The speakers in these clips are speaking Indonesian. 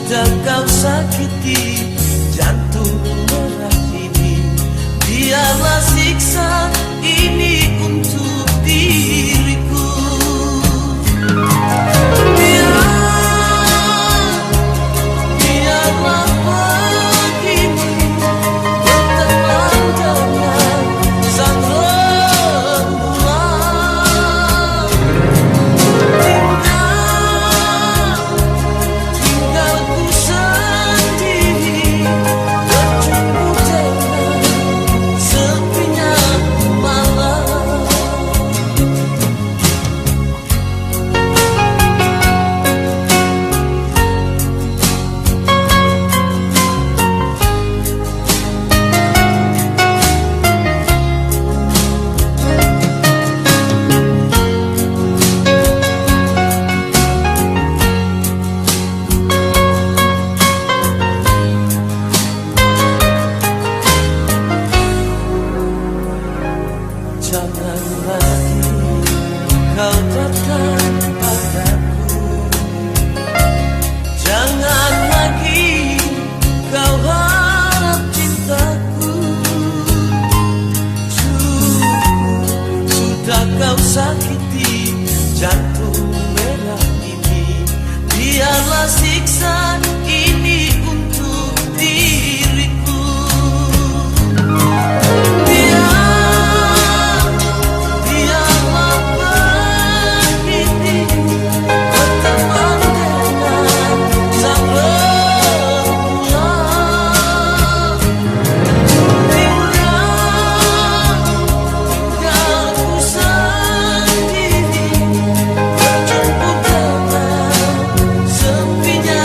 Sudah kau sakiti jantung merah ini, biarlah siksa ini untuk diriku. Biarlah bagimu berteman dengan sang rembulan. Tinggalku sendiri berjumpa dengan sepinya malam. Jangan lagi kau datang padaku, jangan lagi kau harap cintaku. Sudah kau sakiti jantung merah ini, biarlah siksa ini untuk diriku. Biarlah begini berteman dengan sang rembulan. Tinggalku sendiri berjumpa dengan sepinya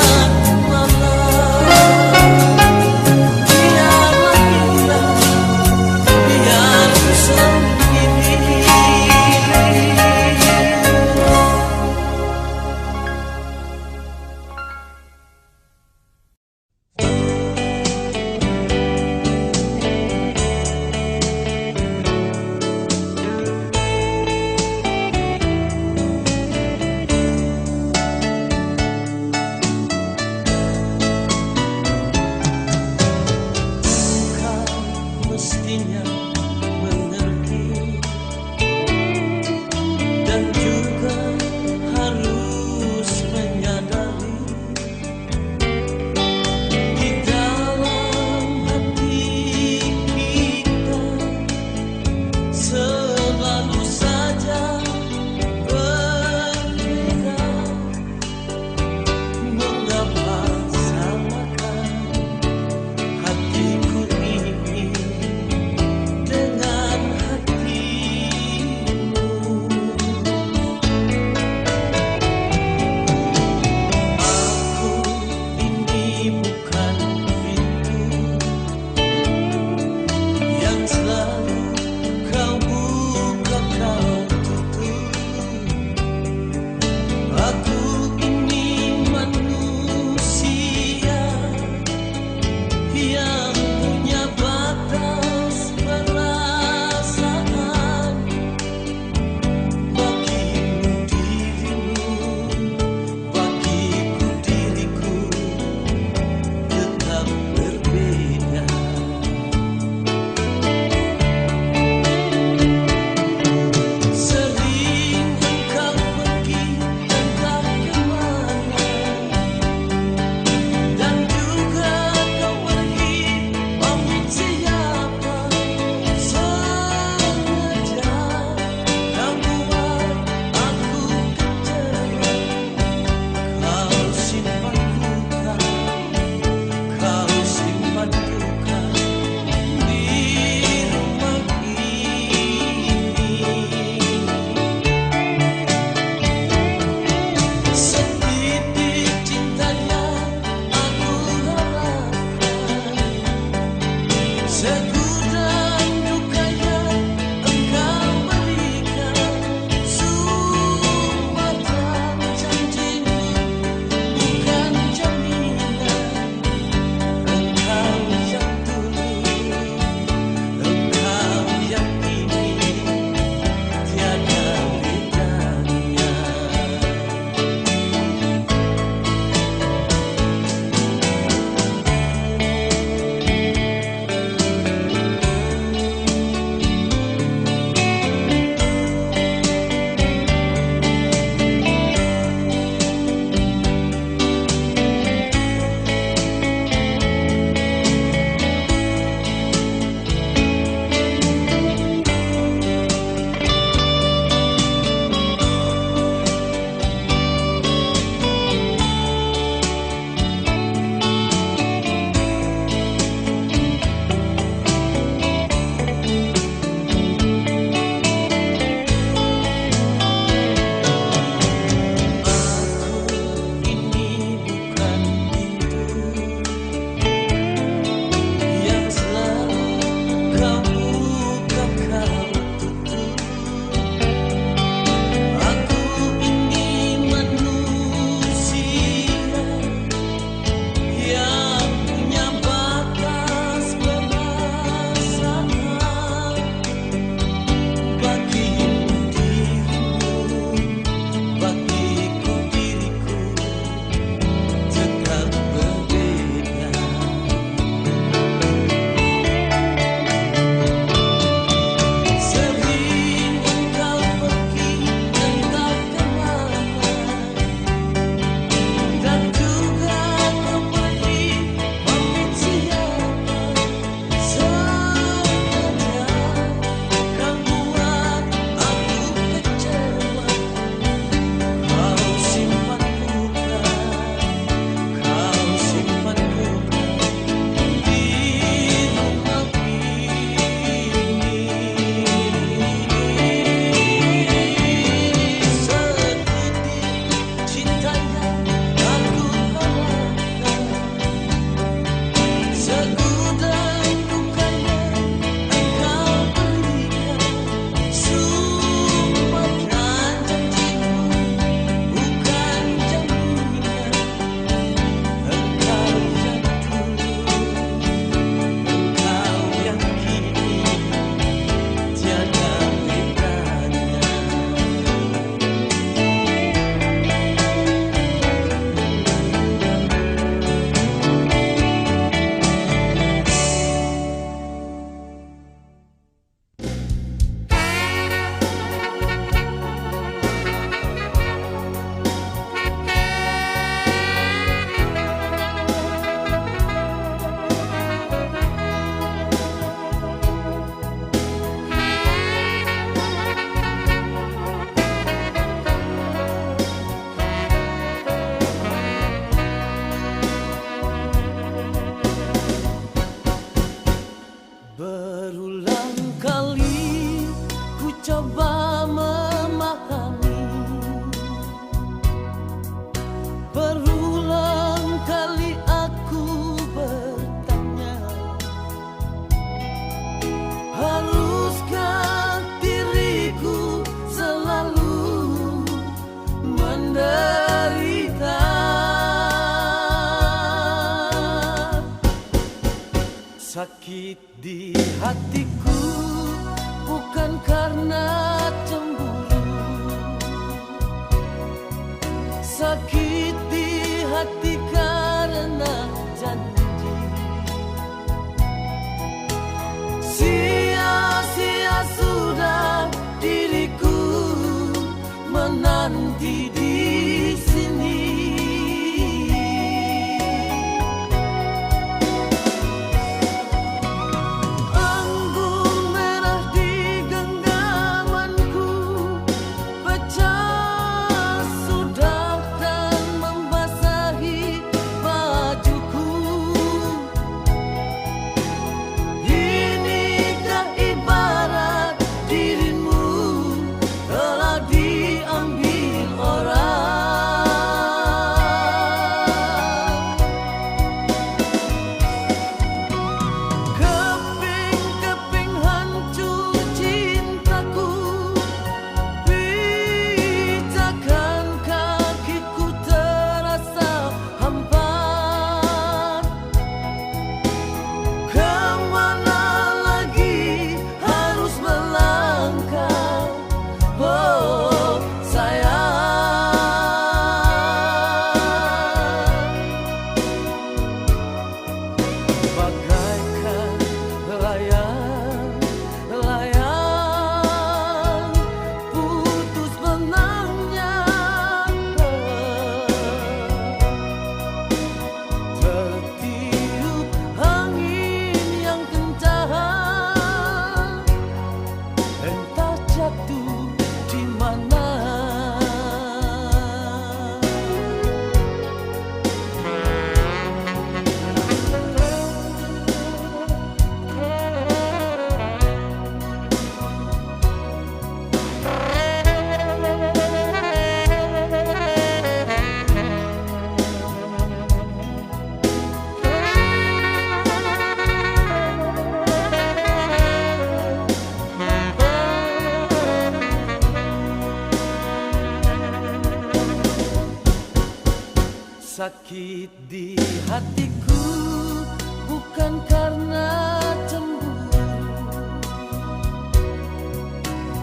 Sakit di hatiku bukan karena cemburu, sakit di hati karena janji. Sia-sia sudah diriku menanti di sini. Sakit di hatiku bukan karena cemburu,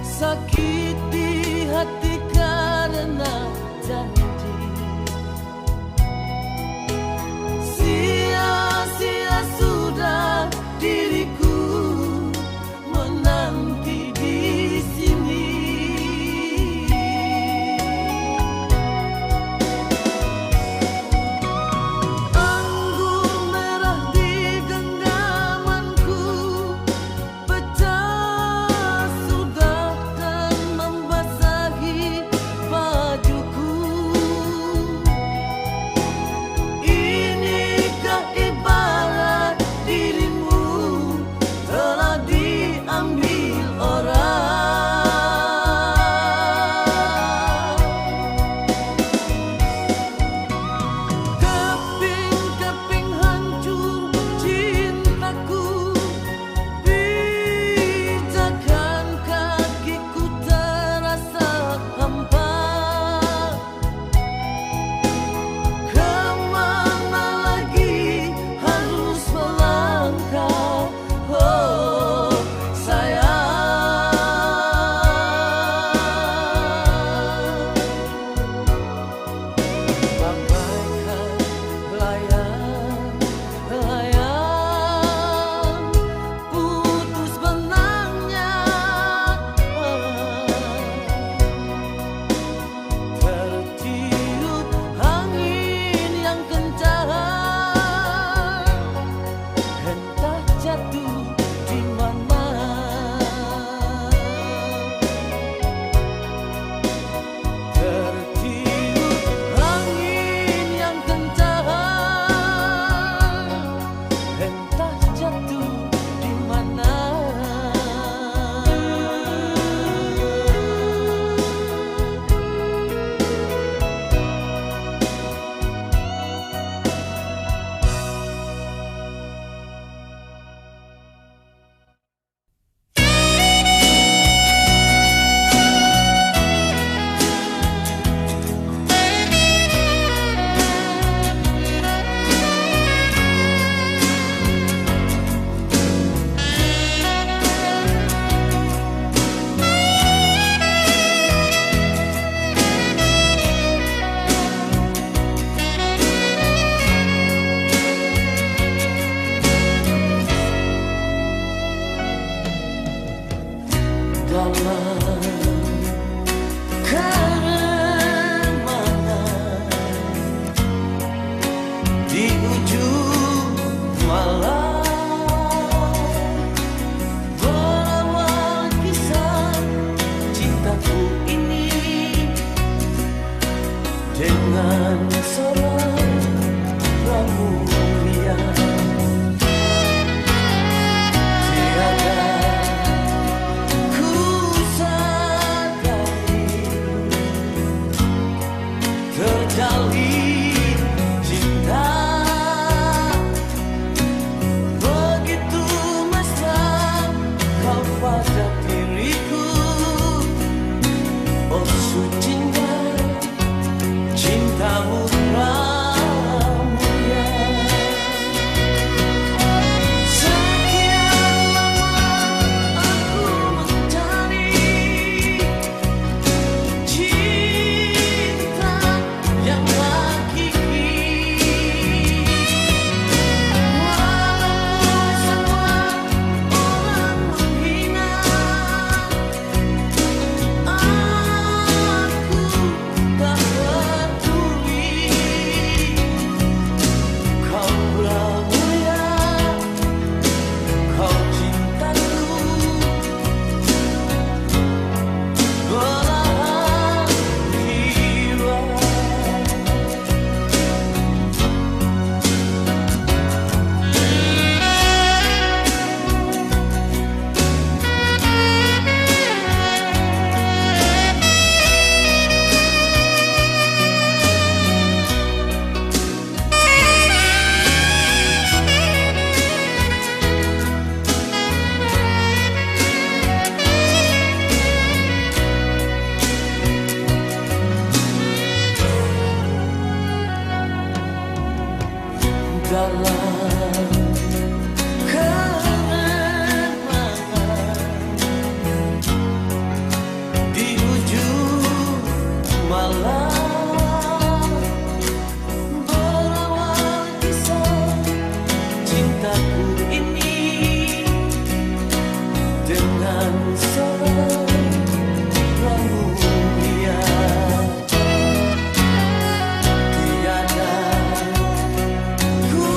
sakit di hati karena janji. Sia-sia sudah diriku menanti di sini. dalam keremangan di ujung malam berawal kisah cintaku ini dengan seorang mulia. Tiada ku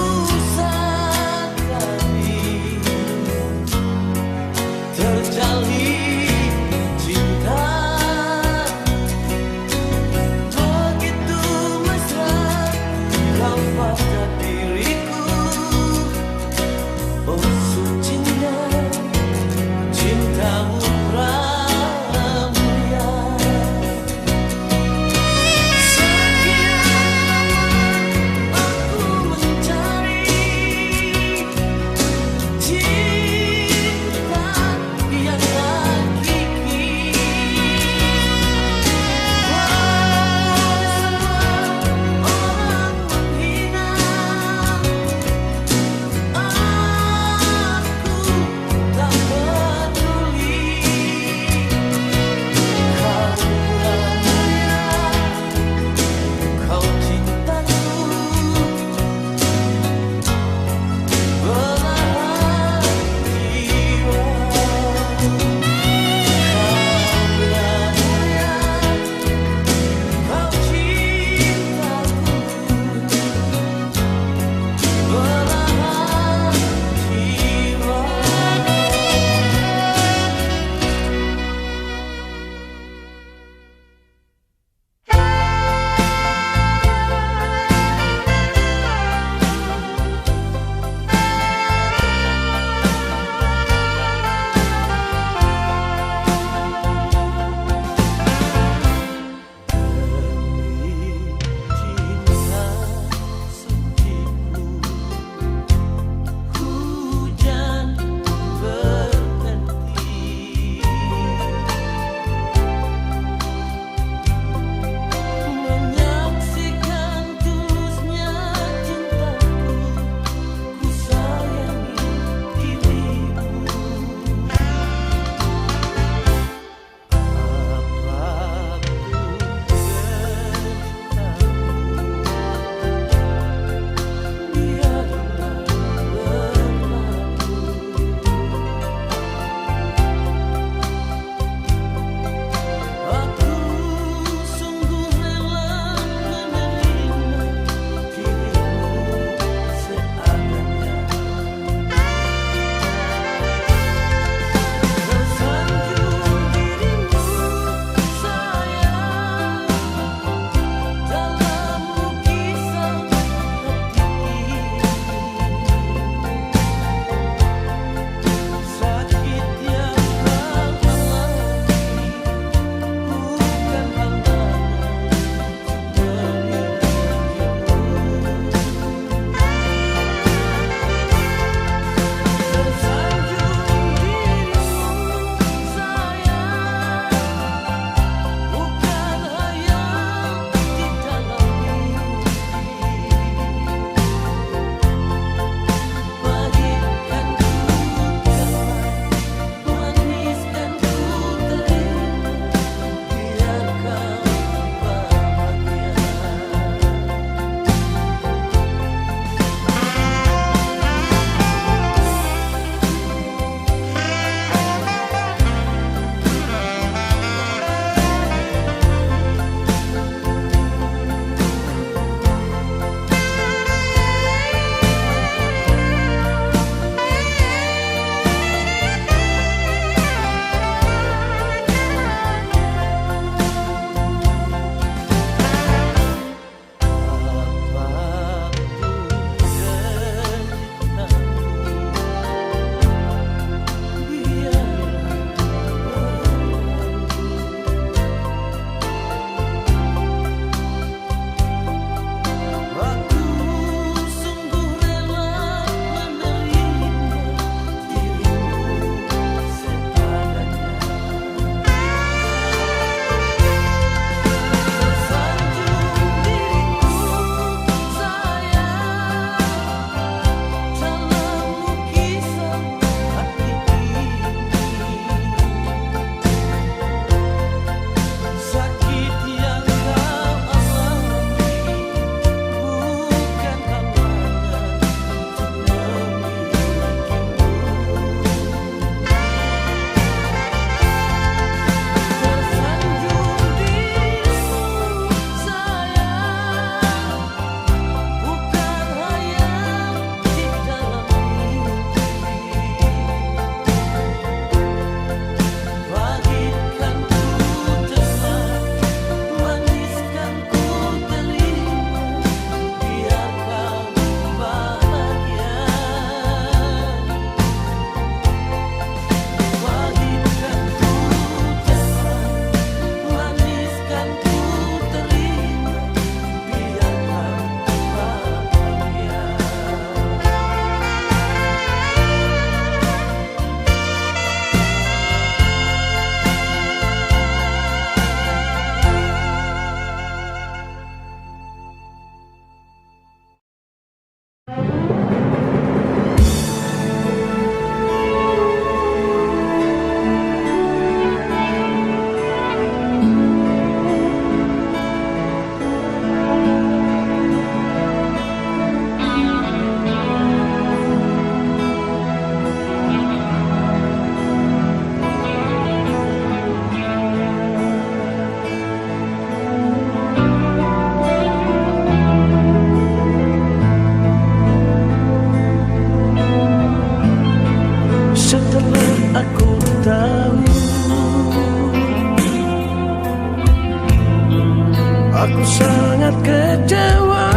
saat kecewa,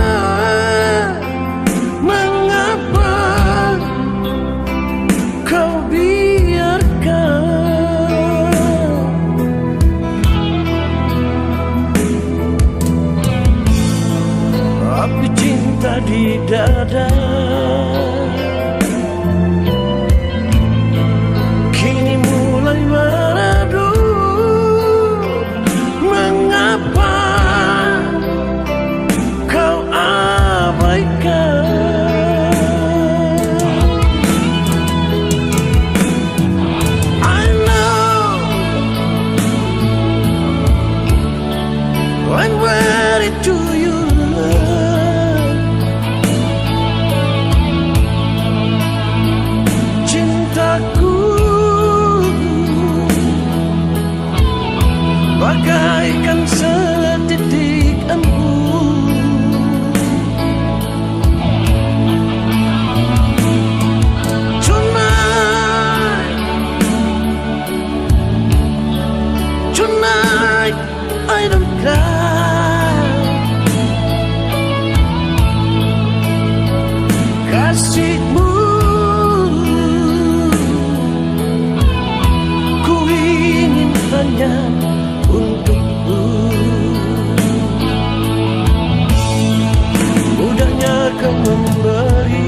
mengapa kau biarkan api cinta di dada kini mulai meredup? Mengapa kau abaikan? I know I'm ready to you love. Cintaku bagaikan setitik embun, tonight I don't cry. Kasihmu ku ingin hanya untukmu. Mudahnya kau memberi,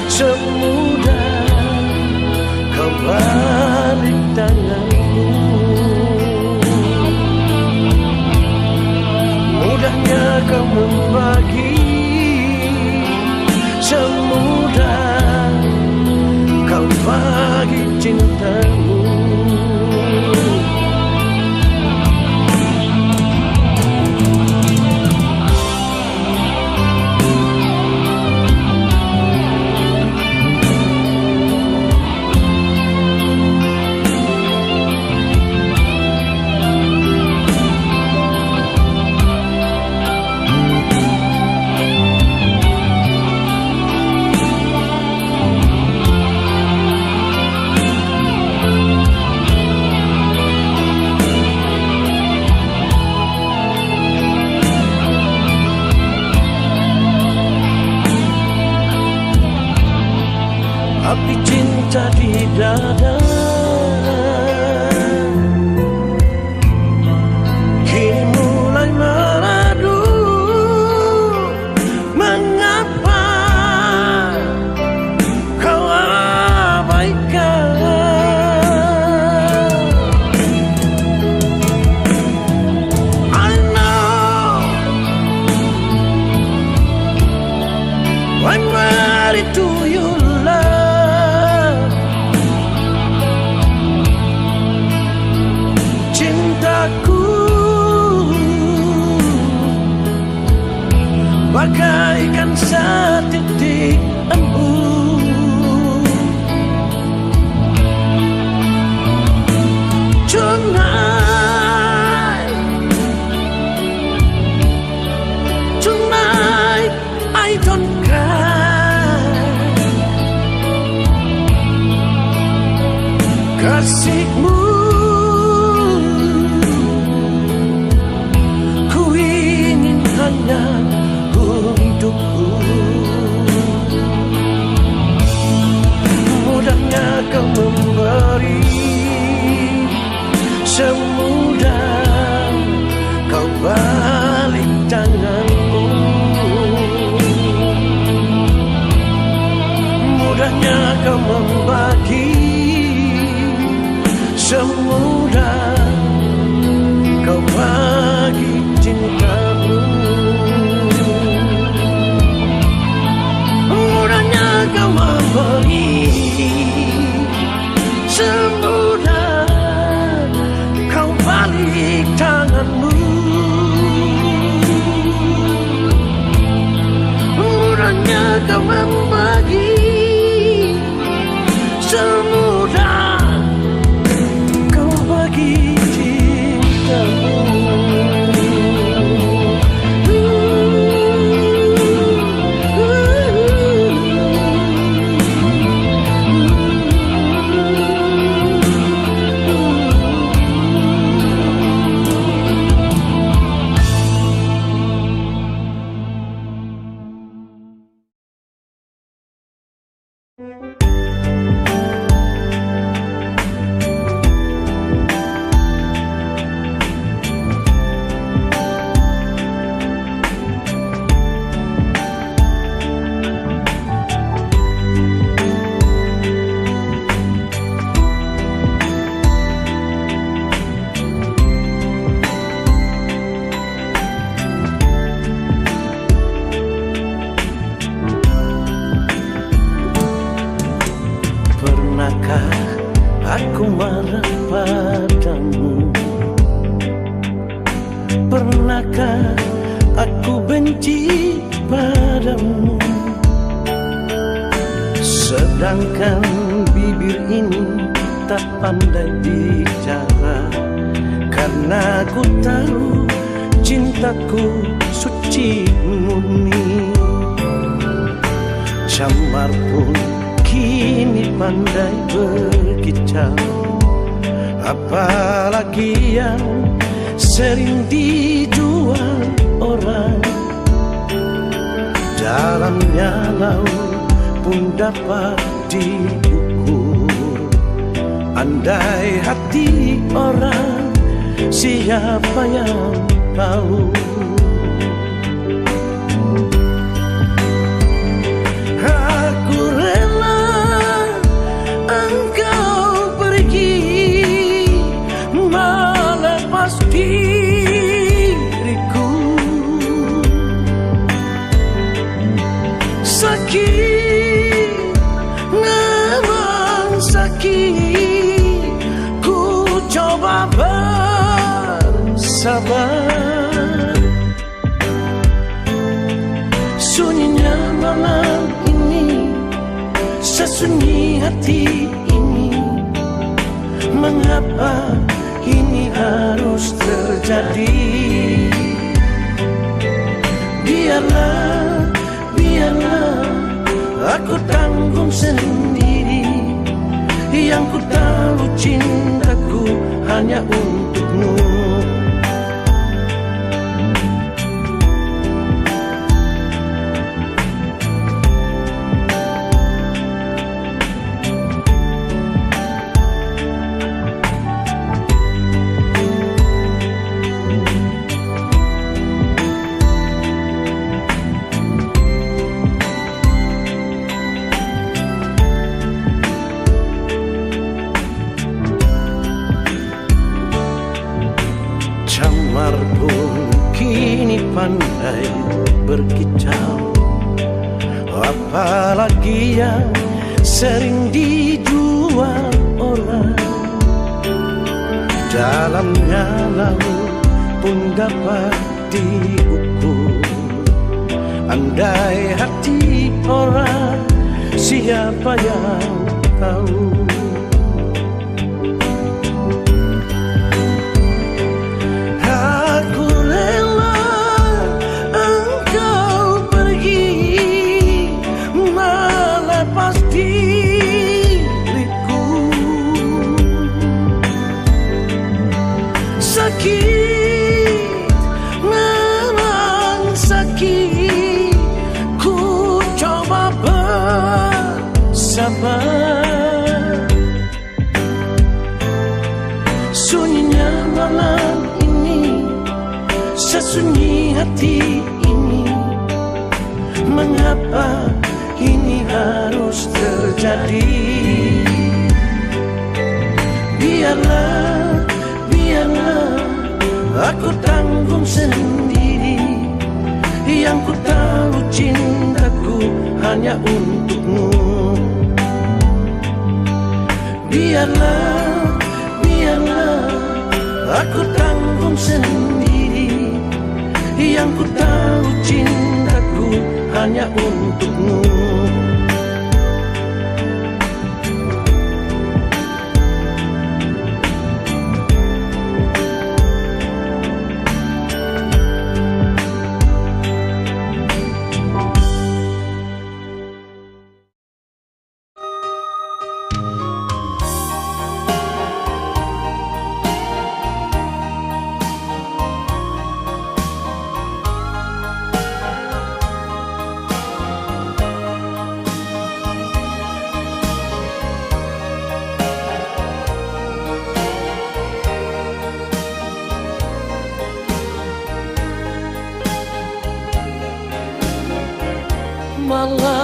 semudah kau balik tanganmu. Mudahnya kau membagi, semudah kau bagi cintamu. Api cinta di dada kini mulai meredup. Mengapa kau abaikan? I know I'm ready to you love. Bagaikan setitik embun, tonight I don't cry. Kasihmu ku ingin hanya untukku. Mudahnya kau memberi, semudah kau balik tanganmu. Mudahnya kau membagi, semudah kau bagi cintamu. Kau memberi, semudah kau balik tanganmu. Mudahnya kau membagi, semudah kau bagi cintamu. Pernahkah aku marah padamu? Pernahkah aku benci padamu? Sedangkan bibir ini tak pandai bicara, karena ku tahu cintaku suci murni. Camar pun kini pandai berkicau, apalagi yang sering dijual orang. Dalamnya laut pun dapat diukur. Andai hati orang, siapa yang tahu? Aku rela engkau pergi melepas diriku. Sakit, memang sakit. Ku coba bersabar. Sunyinya malam ini, sesunyi hati ini. Mengapa ini harus terjadi? Biarlah, biarlah aku tanggung sendiri. Yang ku tahu cintaku hanya untukmu. Camar pun kini pandai berkicau, apalagi yang sering dijual orang. Dalamnya laut pun dapat diukur. Andai hati orang, siapa yang tahu? Sakit, memang sakit. Ku coba bersabar. Sunyinya malam ini, sesunyi hati ini. Mengapa ini harus terjadi? Biarlah, biarlah aku tanggung sendiri. Yang ku tahu cintaku hanya untukmu. Biarlah, biarlah aku tanggung sendiri. Yang ku tahu cintaku hanya untukmu.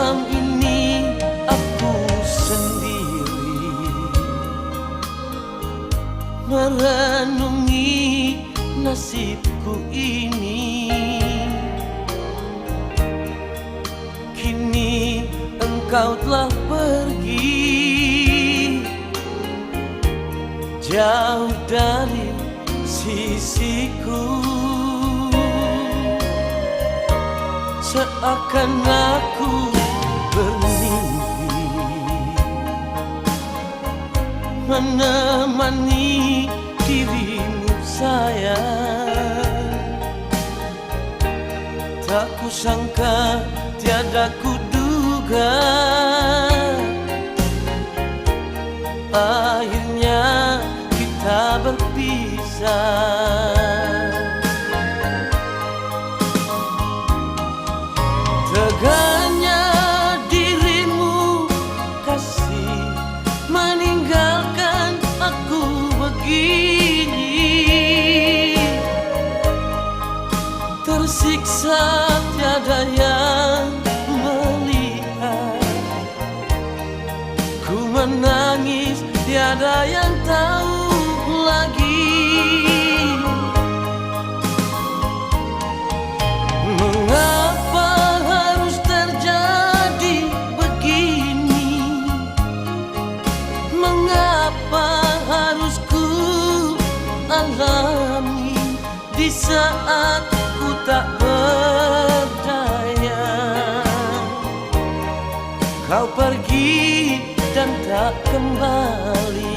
Malam ini aku sendiri merenungi nasibku ini. Kini engkau telah pergi jauh dari sisiku. Seakan aku bermimpi menemani dirimu sayang. Tak kusangka, tiada kuduga, akhirnya kita berpisah. Teganya dirimu kasih meninggalkan aku begini. Tersiksa tiada yang melihat, ku menangis tiada yang tahu lagi. Mengapa harus terjadi begini? Mengapa harus ku alami di saat ku tak berdaya? Kau pergi dan tak kembali.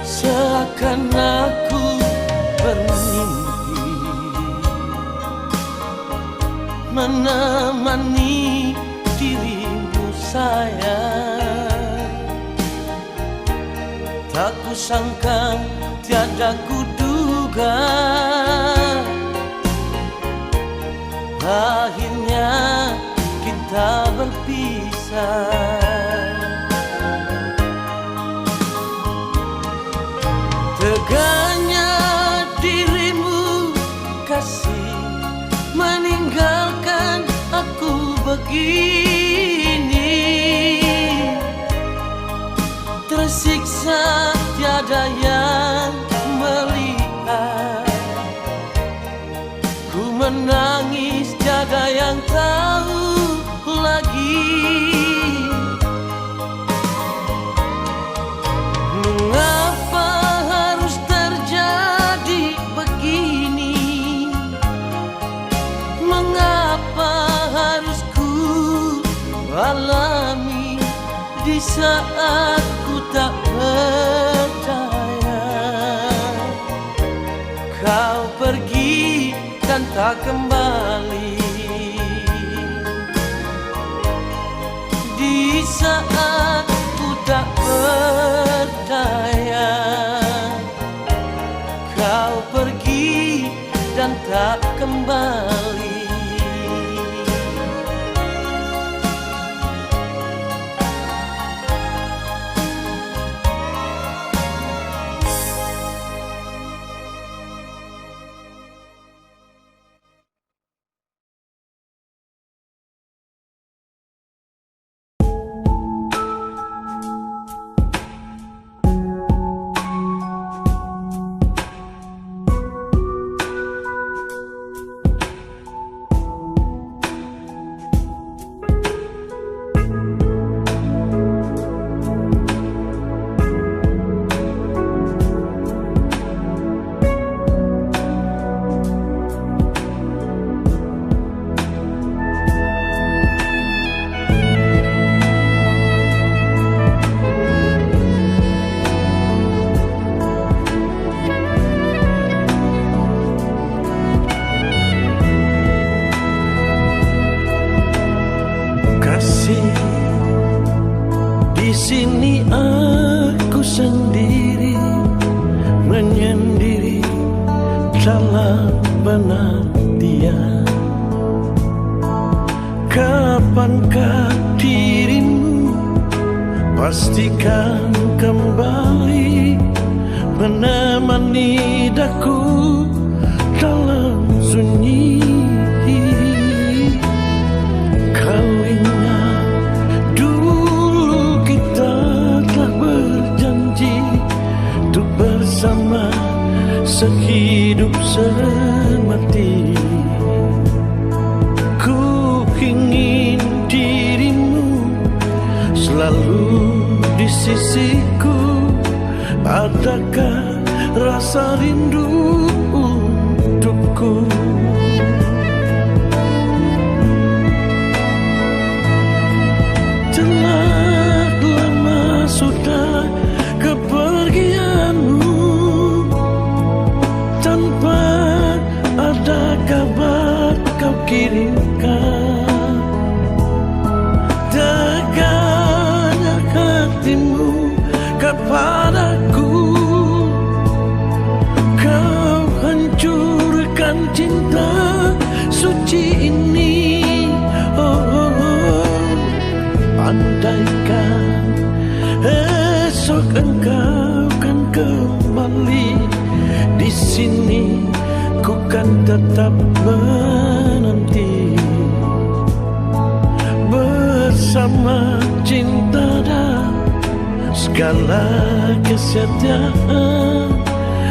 Seakan aku bermimpi menemani dirimu sayang. Tak kusangka, tiada kuduga, akhirnya kita berpisah. Teganya dirimu kasih meninggalkan aku begini. Tersiksa tiada yang melihat, ku menangis tiada yang tahu lagi. Mengapa harus terjadi begini? Mengapa harus ku alami di saat ku tak berdaya? Kau pergi dan tak kembali. Di saat ku tak berdaya, kau pergi dan tak kembali. Di sini aku sendiri menyendiri dalam penantian. Kapankah dirimu pastikan kembali menemani daku dalam sunyi. Kau ingat dulu kita telah berjanji untuk bersama sehidup semati. Ku ingin dirimu selalu di sisiku. Adakah rasa rindu untukku? Telah lama sudah kepergianmu, tanpa ada kabar kau kirimkan. Tegaknya hatimu kepadaku, kau hancurkan cinta suci ini. Oh, oh, oh. Andaikan esok engkau kan kembali, di sini ku kan tetap menanti. Bersama cinta dan segala kesetiaan,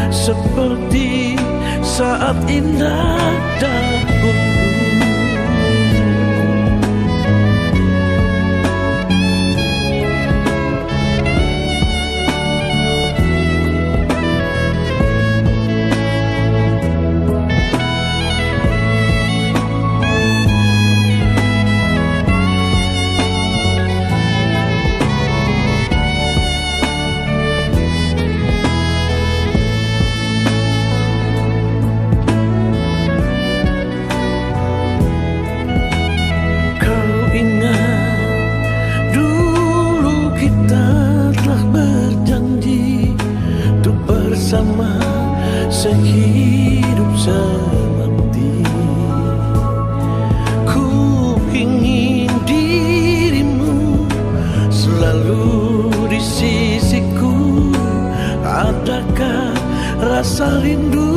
seperti saat indah dahulu. Bersama sehidup semati. Ku ingin dirimu selalu di sisiku. Adakah rasa rindu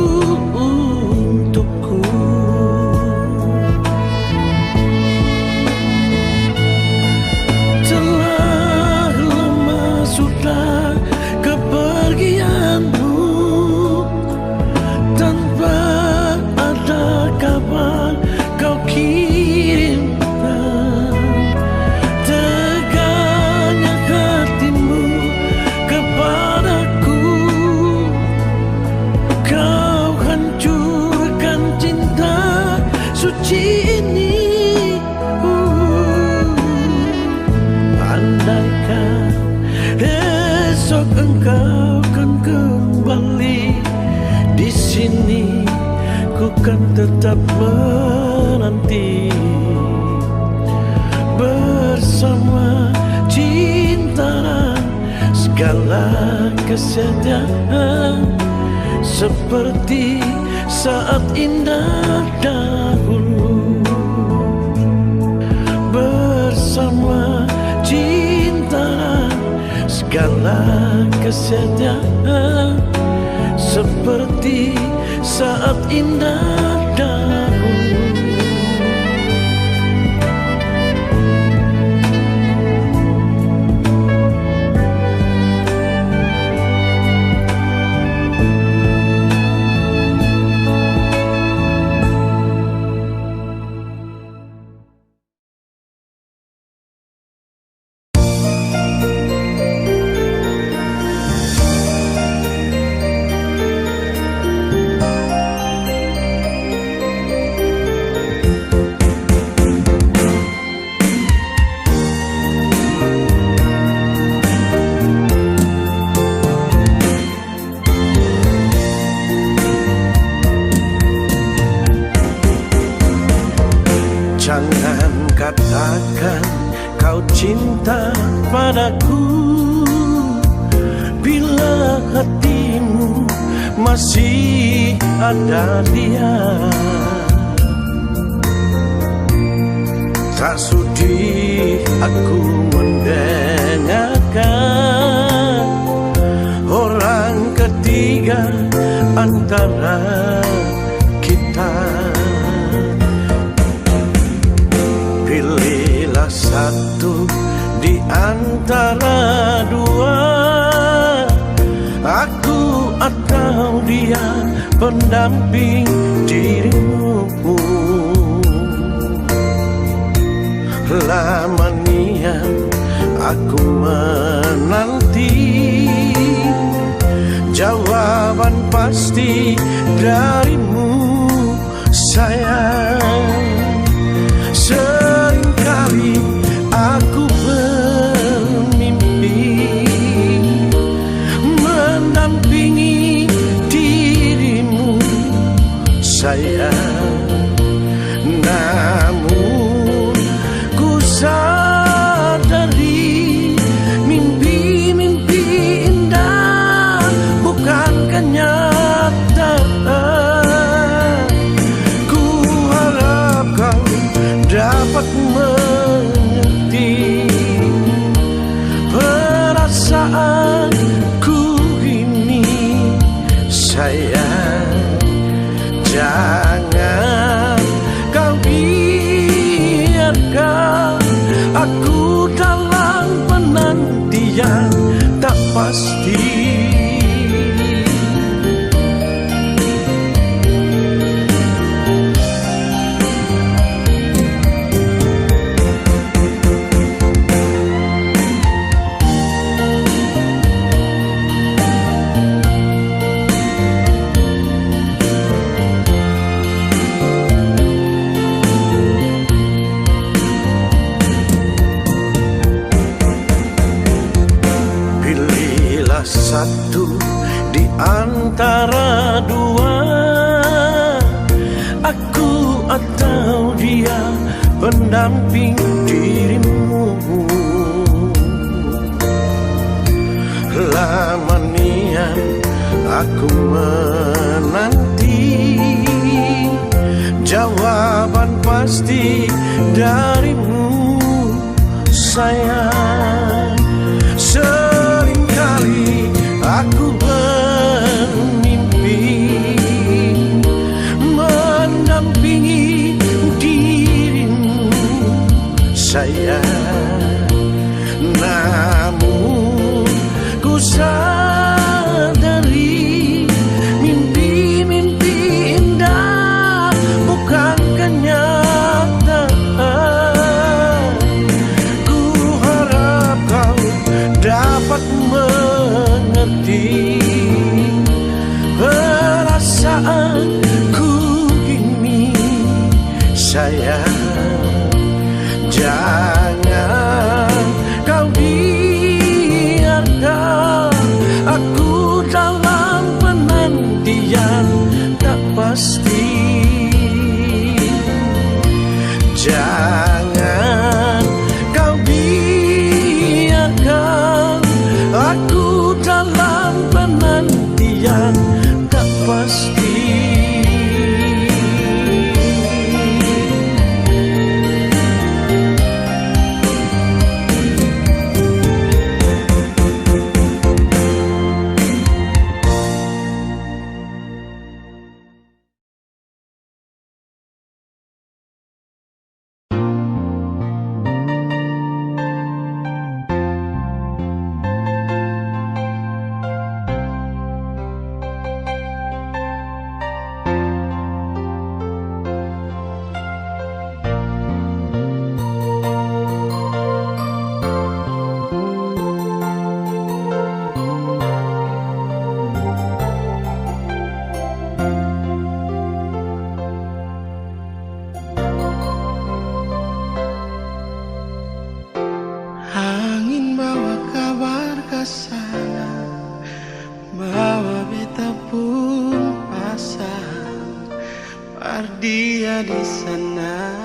untukku? Telah lama sudah kepergianmu, tanpa ada kabar kau kirimkan. Tegaknya hatimu kepadaku, kau hancurkan cinta suci ini. Andaikan esok engkau kan kembali, di sini ku kan tetap menanti. Bersama cinta dan segala kesetiaan, seperti saat indah dahulu. Bersama cinta dan segala kesetiaan, seperti saat indah dahulu. kau cinta padaku, bila hatimu masih ada dia. Tak sudi aku mendengarkan orang ketiga antara kita. Pilihlah satu di antara dua, aku atau dia pendamping dirimu. Lamanya aku menanti jawaban pasti darimu, sayang. Seringkali aku bermimpi mendampingi dirimu, sayang. Namun ku sadari mimpi-mimpi indah bukan kenyataan. Ku harap kau dapat mengerti perasaanku ini, sayang. Jangan kau biarkan aku dalam penantian tak pasti. Satu di antara dua, aku atau dia pendamping dirimu. Lamanya aku menanti jawaban pasti darimu, sayang. Seringkali aku bermimpi mendampingi dirimu, sayang. Namun ku sadari mimpi-mimpi indah bukan kenyataan. Ku harap kau dapat mengerti perasaanku ini, sayang. Jangan kau biarkan aku dalam penantian tak pasti. Jangan kau biarkan aku dalam penantian tak pasti. Dia di sana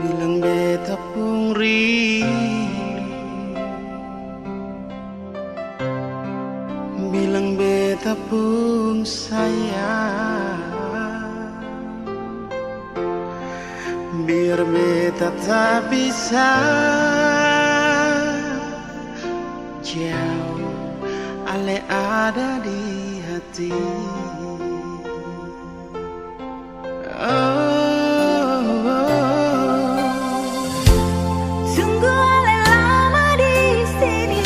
bilang beta pun rindu, bilang beta pun sayang, biar beta tak bisa jauh, ale ada di hati. Sungguh ale lama di sini,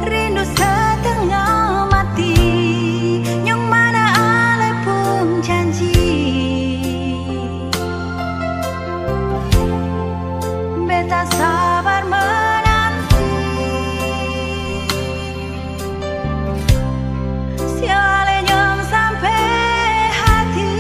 rindu setengah mati, yang mana ale pun janji beta sabar menanti. Siale yang sampai hati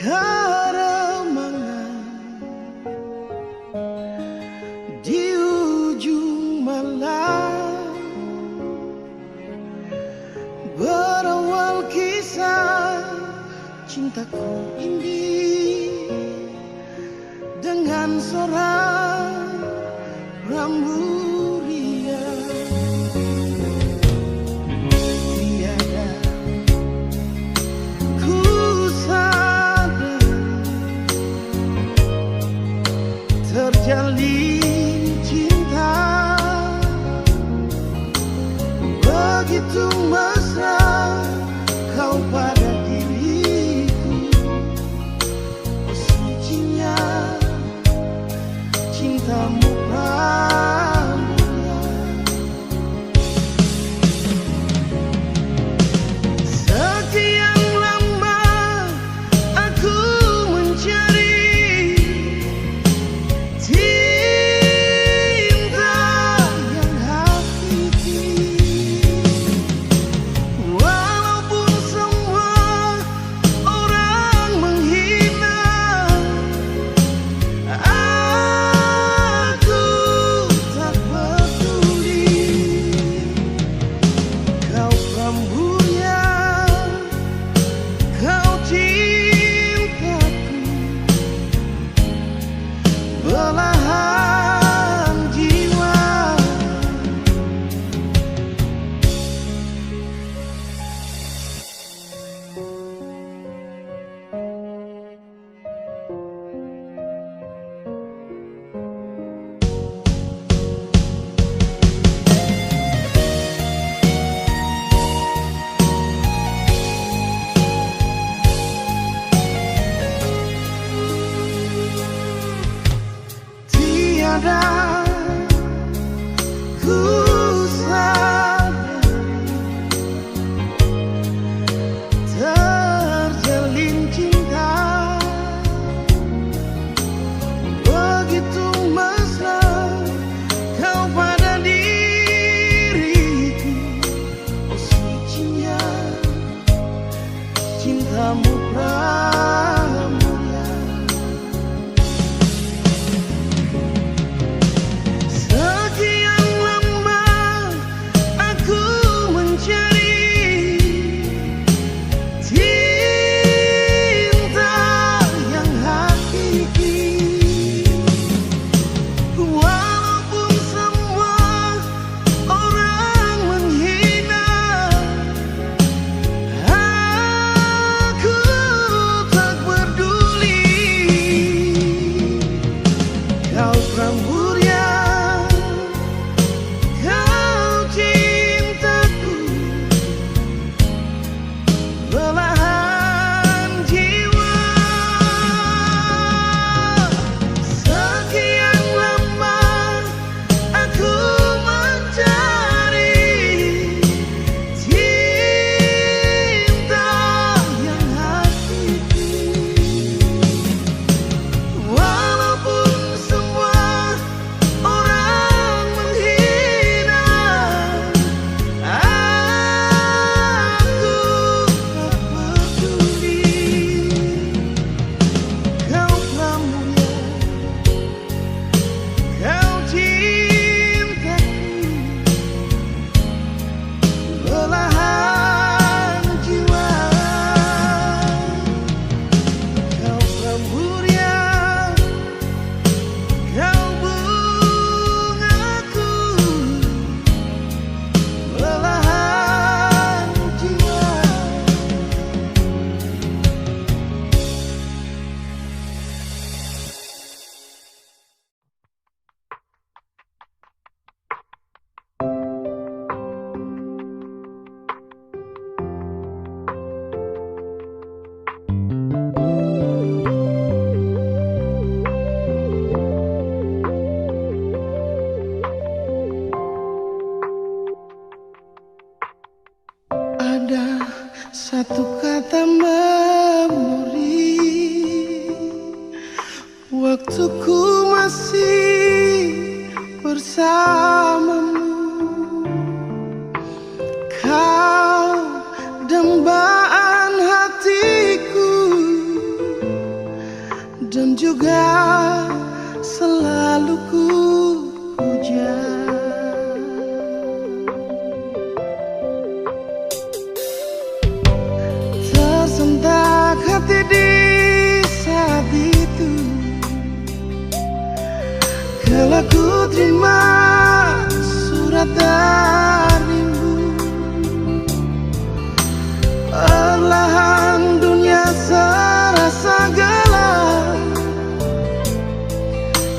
keremangan di ujung malam, berawal kisah cintaku ini dengan seorang rambut riang. Tiada ku sadar terjalin cinta begitu mesra kau pada diriku. Oh sucinya cintamu pramulia. Sekian lama aku mencari cinta yang hakiki, walaupun semua orang menghina. Aku tak peduli, kau prambulia, kau cintaku, belahan jiwa. Tiada ku sadar terjalin cinta begitu mesra kau pada diriku. Oh sucinya cintamu pramulia. Sekian lama aku mencari cinta yang hakiki, walaupun semua orang menghina. Aku tak juga selalu ku puja. Tersentak hati di saat itu, kala ku terima surat darimu. Perlahan dunia serasa gelap,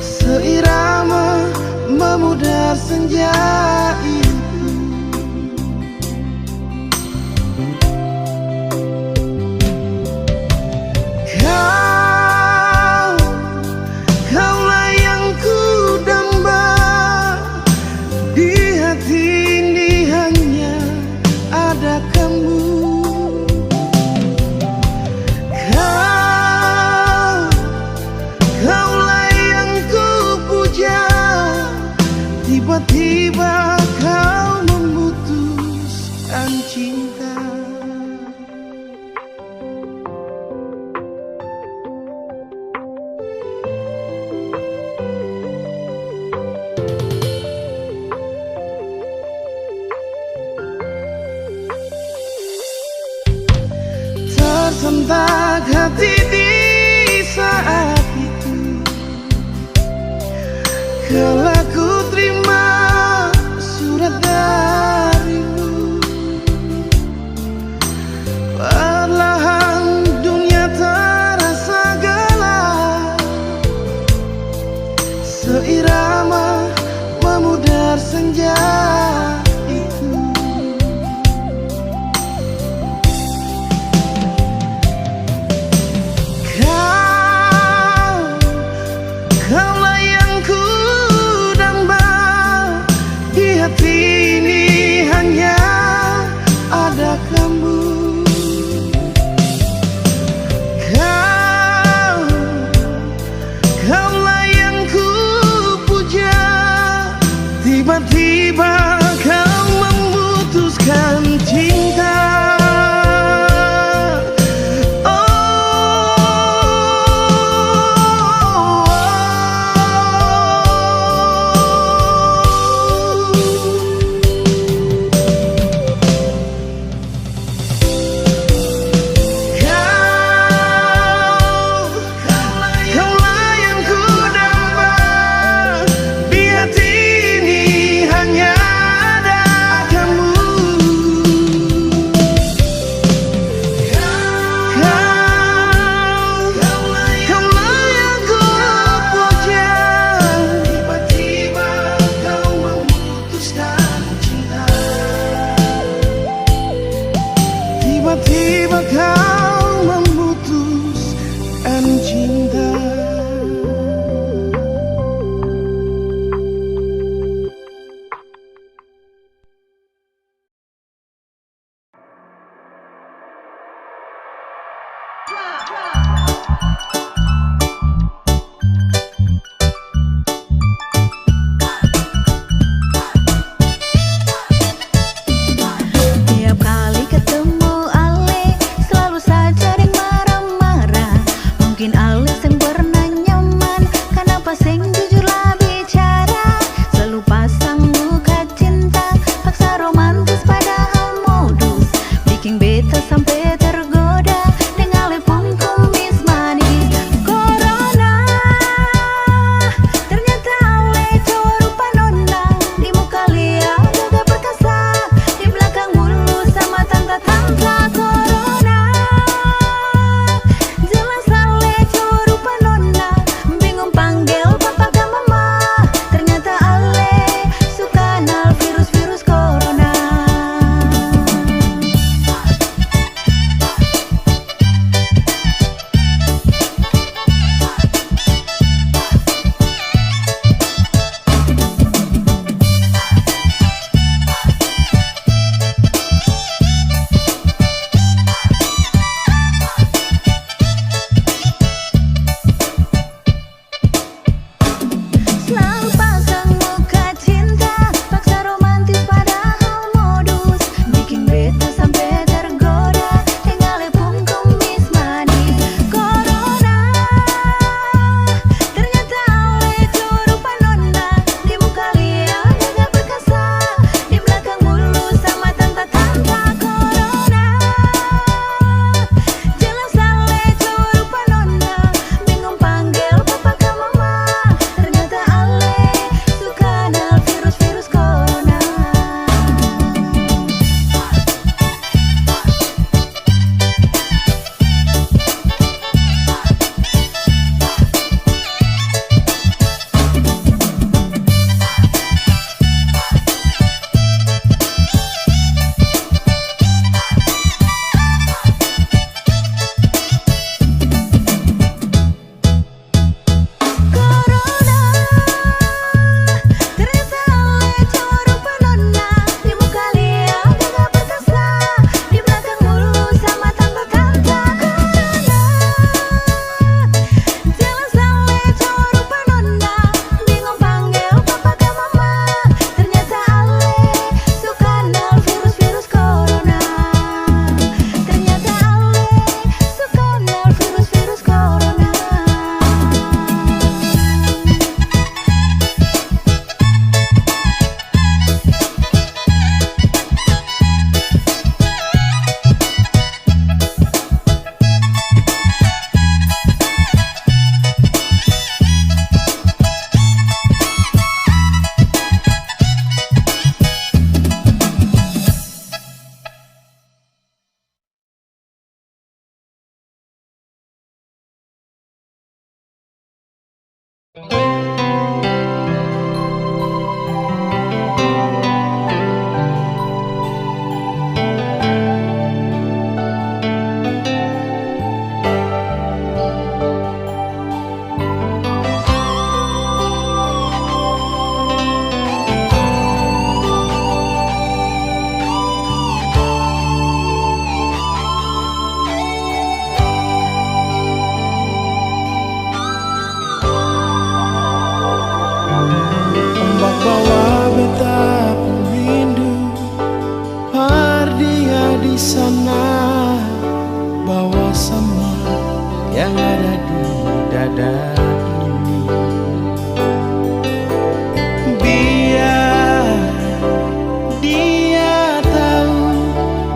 seirama memudar senja itu. Kaulah yang ku damba, di hati ini hanya ada kamu. Kaulah yang ku puja, tiba-tiba kau memutuskan cinta. Tersentak hati di saat itu, kala ku terima surat darimu. Perlahan dunia terasa gelap, seirama memudar senja itu. Kaulah yang ku damba, di hati ini hanya ada kamu. Kaulah yang ku puja, tiba-tiba kau memutuskan cinta. Tiba-tiba kau memutuskan cinta. Tiap kali ketemu Ale, selalu saja yang marah-marah. Mungkin Ale sing pernah nyaman, kenapa sing jujurlah bicara. Selalu pasang muka cinta, paksa romantis padahal modus, bikin beta sampai tergoda. Dengan Ale pun ku Ombak bawa beta rindu, dia di sana, bawa semua yang ada di dada ini. Biar dia tahu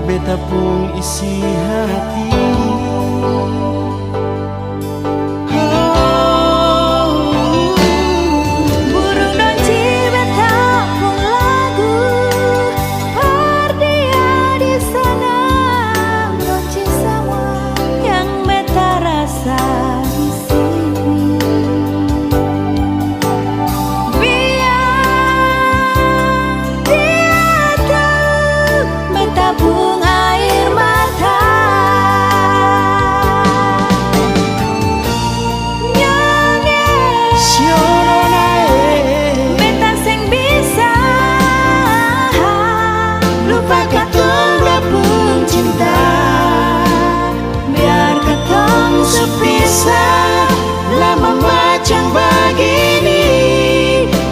beta pun isi hati. Lama macam begini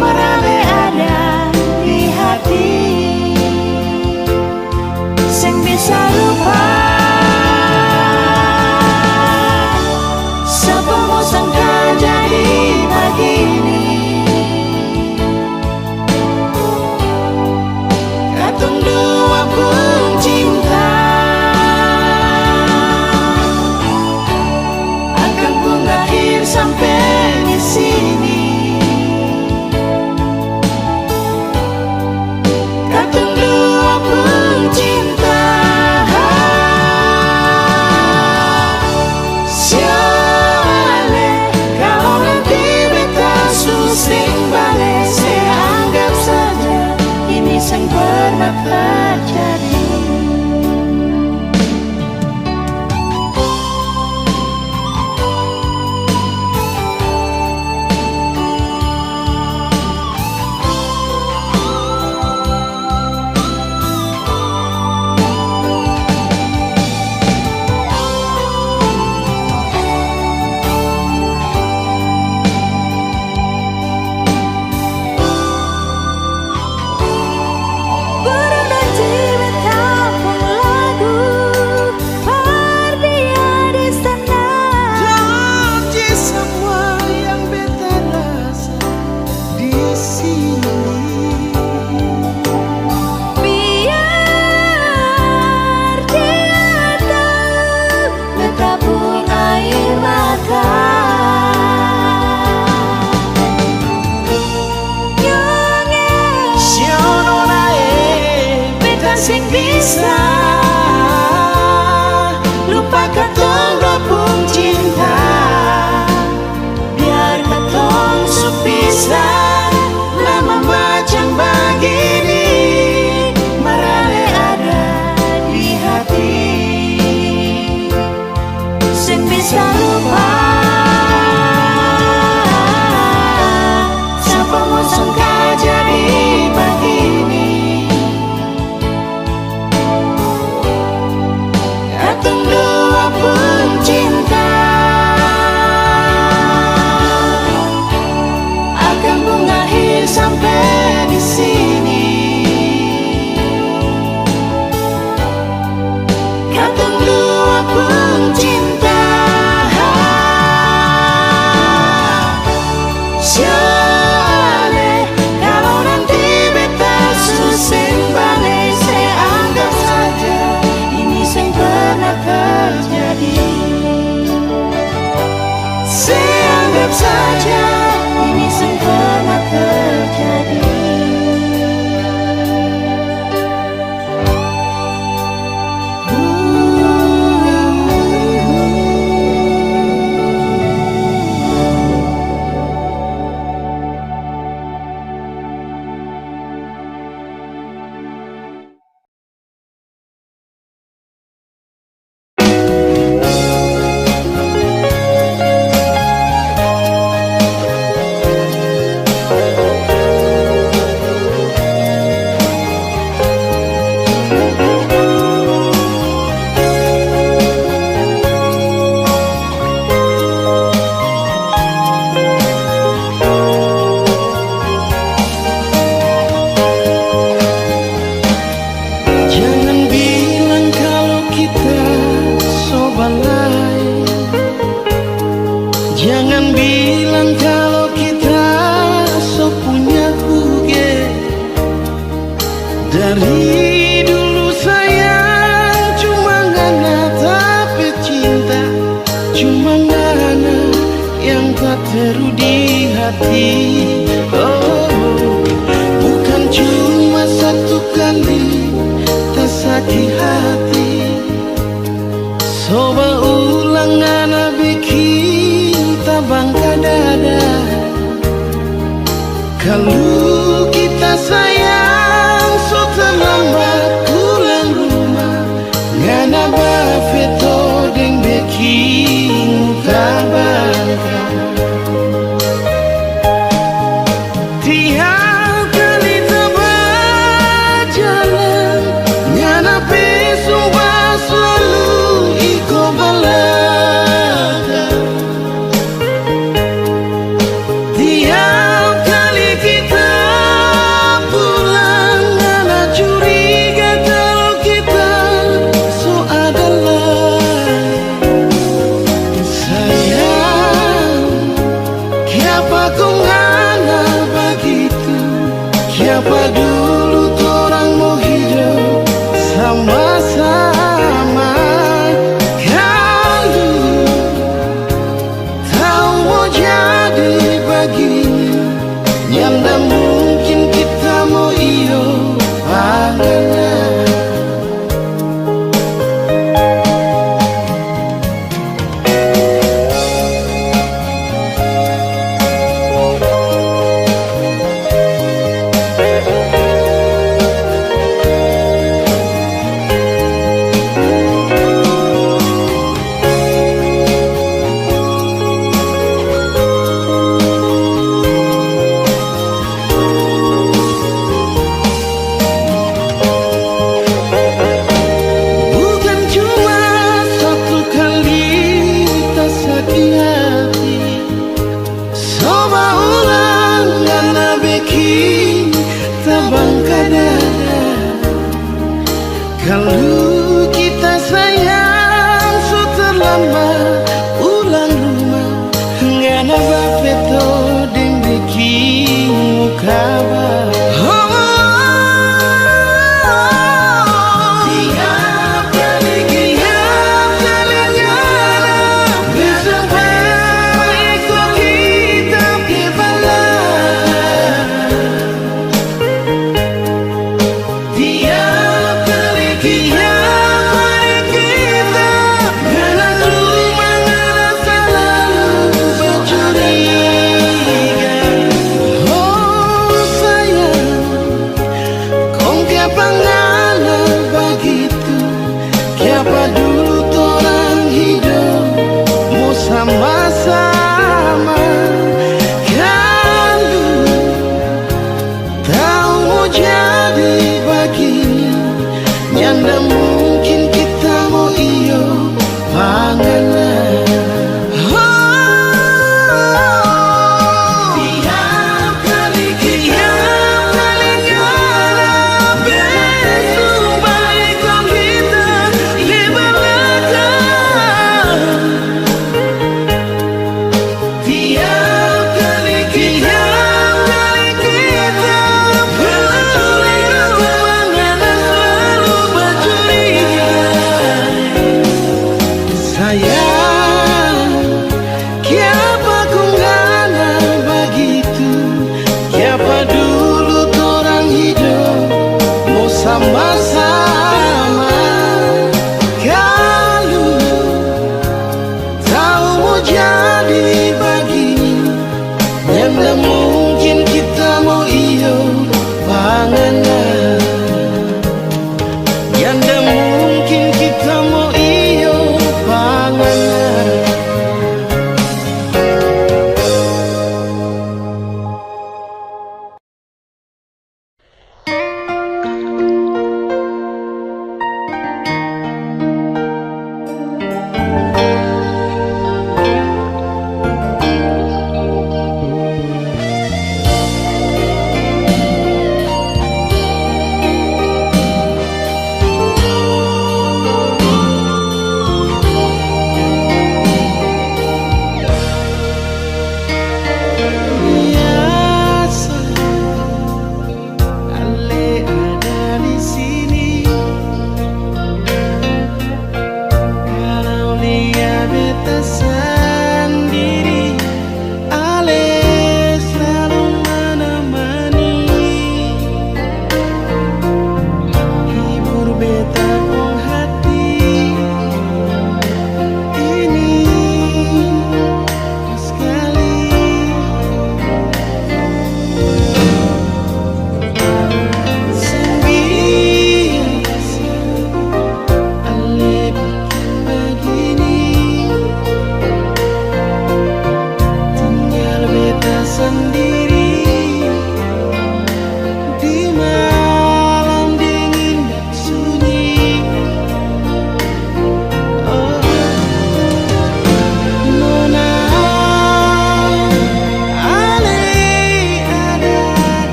merame ada di hati, sing bisa lupa. Siapa mau sangka jadi begini, katong dua pun cinta. Sampai di sini, katong dua pun cinta. Siale kalau nanti beta susing balik, saya anggap saja ini sang pernah terjadi. Sing bisa lupa katong dua pun cinta, biar katong sepisah lama macam begini merale ada di hati, sing bisa lupa. Siapa mau sangka jadi begini, katong dua pun cinta. Akan mengakhir sampai di sini, katong dua pun cinta. Siale kalau nanti beta susing balik, saya anggap saja ini sing pernah terjadi. Saya anggap saja ini sing pernah terjadi. Cuma ngana yang tak teru di hati. Oh, bukan cuma satu kali tak sakit hati. Coba ulang ngana bikin tabangka dada. Kalau kita sayang so terlambat pulang rumah. Ngana bafeto deng bikin tabangka. Tiap kali tebak jalan ngana pesumba selalu iko balada. Tiap kali kita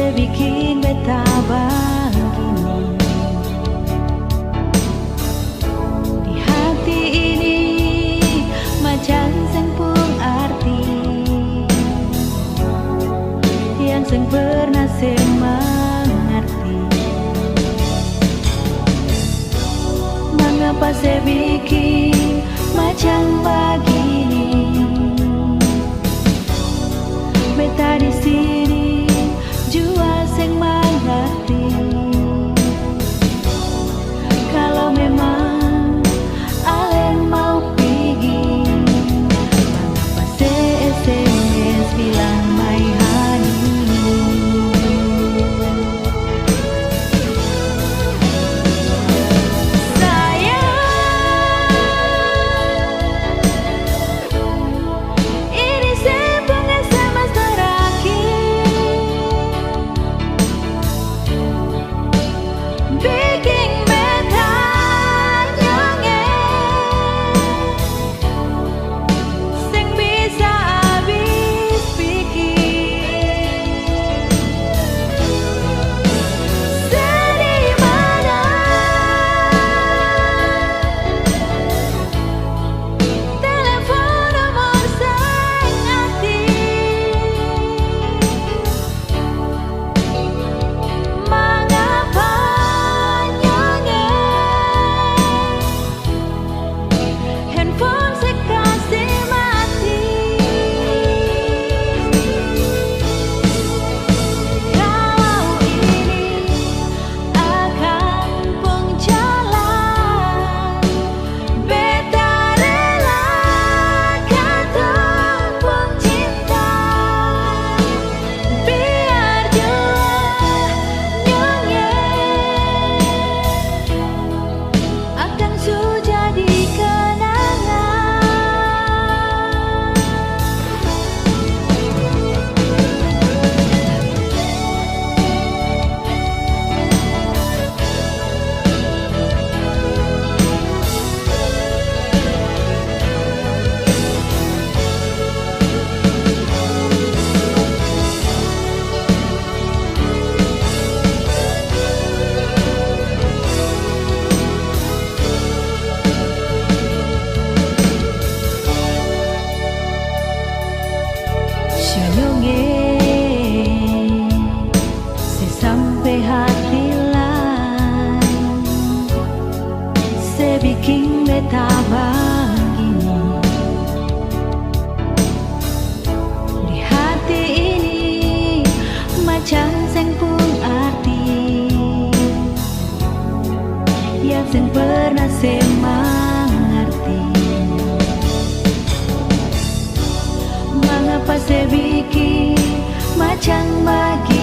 saya bikin beta begini. Di hati ini macam sempung arti yang seng pernah saya mengerti. Mengapa saya bikin macam begini? Beta di sini jua seng mengerti. Kalau memang alen mau pergi, mengapa saya SMS bilang my honey? Sampai hati lain saya bikin beta begini. Di hati ini macam sempung arti yang seng pernah saya mengerti. Mengapa saya bikin macam begini?